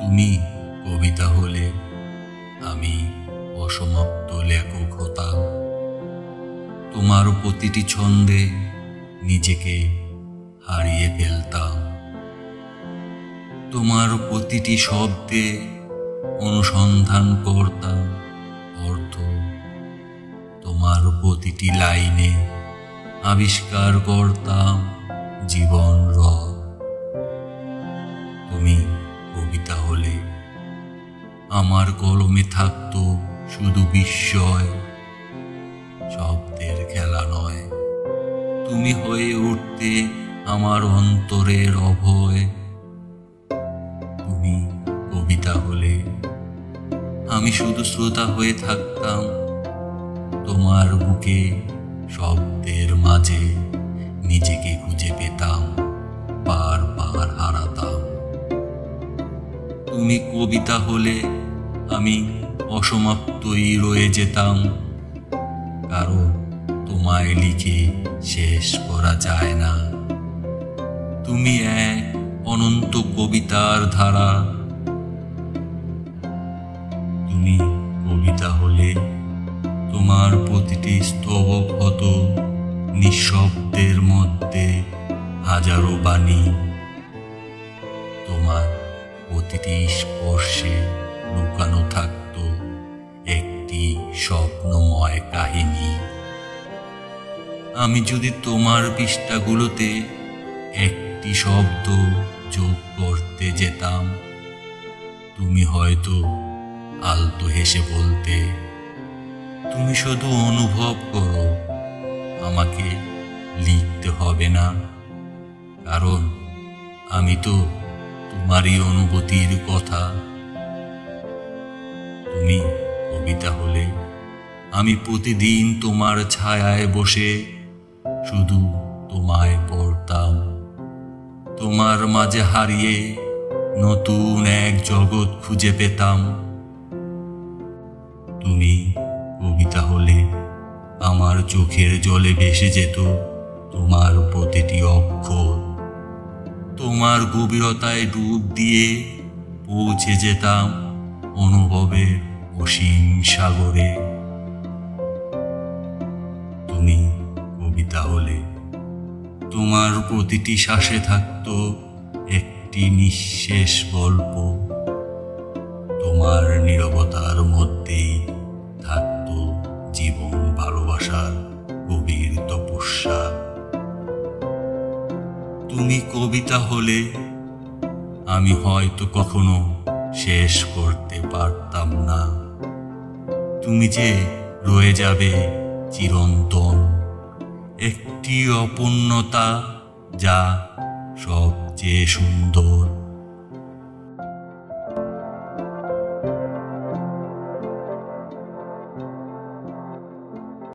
তুমি কবিতা হলে আমি অসমাপ্ত লেখক হতাম। তোমার প্রতিটি ছন্দে নিজেকে হারিয়ে ফেলতাম। তোমার প্রতিটি শব্দে অনুসন্ধান করতাম অর্থ। তোমার প্রতিটি লাইনে আবিষ্কার করতাম জীবন রব। তুমি কবিতা হলে আমার কলমে থাকতো শুধু বিস্ময়, শব্দের খেলা নয়। তুমি হয়ে উঠতে আমার অন্তরের অভয়। তুমি কবিতা হলে আমি শুধু শ্রোতা হয়ে থাকতাম। তোমার বুকে শব্দের মাঝে নিজেকে খুঁজে পেতাম, বারবার হারাতাম। তুমি কবিতা হলে আমি অসমাপ্তই রয়ে যেতাম, কারণ তোমায় লিখে শেষ করা যায় না। তুমি এক অনন্ত কবিতার ধারা। তুমি কবিতা হলে তোমার প্রতিটি স্তবক হতো নিঃশব্দের মধ্যে হাজারো বাণী। তোমার প্রতিটি স্পর্শে লুকানো থাকতো একটি স্বপ্নময় কাহিনী। আমি যদি তোমার পৃষ্ঠাগুলোতে একটি শব্দ যোগ করতে যেতাম, তুমি হয়তো আলতো হেসে বলতে, তুমি শুধু অনুভব করো, আমাকে লিখতে হবে না। কারণ আমি তো তোমারই অনুভূতির কথা। তুমি কবিতা হলে আমি প্রতিদিন তোমার ছায়ায় বসে শুধু তোমায় পড়তাম। তোমার মাঝে হারিয়ে নতুন এক জগৎ খুঁজে পেতাম। তুমি কবিতা হলে আমার চোখের জলে ভেসে যেত তোমার প্রতিটি অক্ষর। তোমার গভীরতায় ডুব দিয়ে পৌঁছে যেতাম অনুভবের অসীম সাগরে। তুমি কবিতা হলে তোমার প্রতিটি শ্বাসে থাকতো একটি নিঃশেষ গল্প। তোমার নীরবতার মধ্যেই থাকতো জীবন ভালোবাসার গভীর তপস্যা। তুমি কবিতা হলে আমি হয়তো কখনো শেষ করতে পারতাম না। তুমি যে রয়ে যাবে চিরন্তন, একটি অপূর্ণতা যা সবচেয়ে সুন্দর।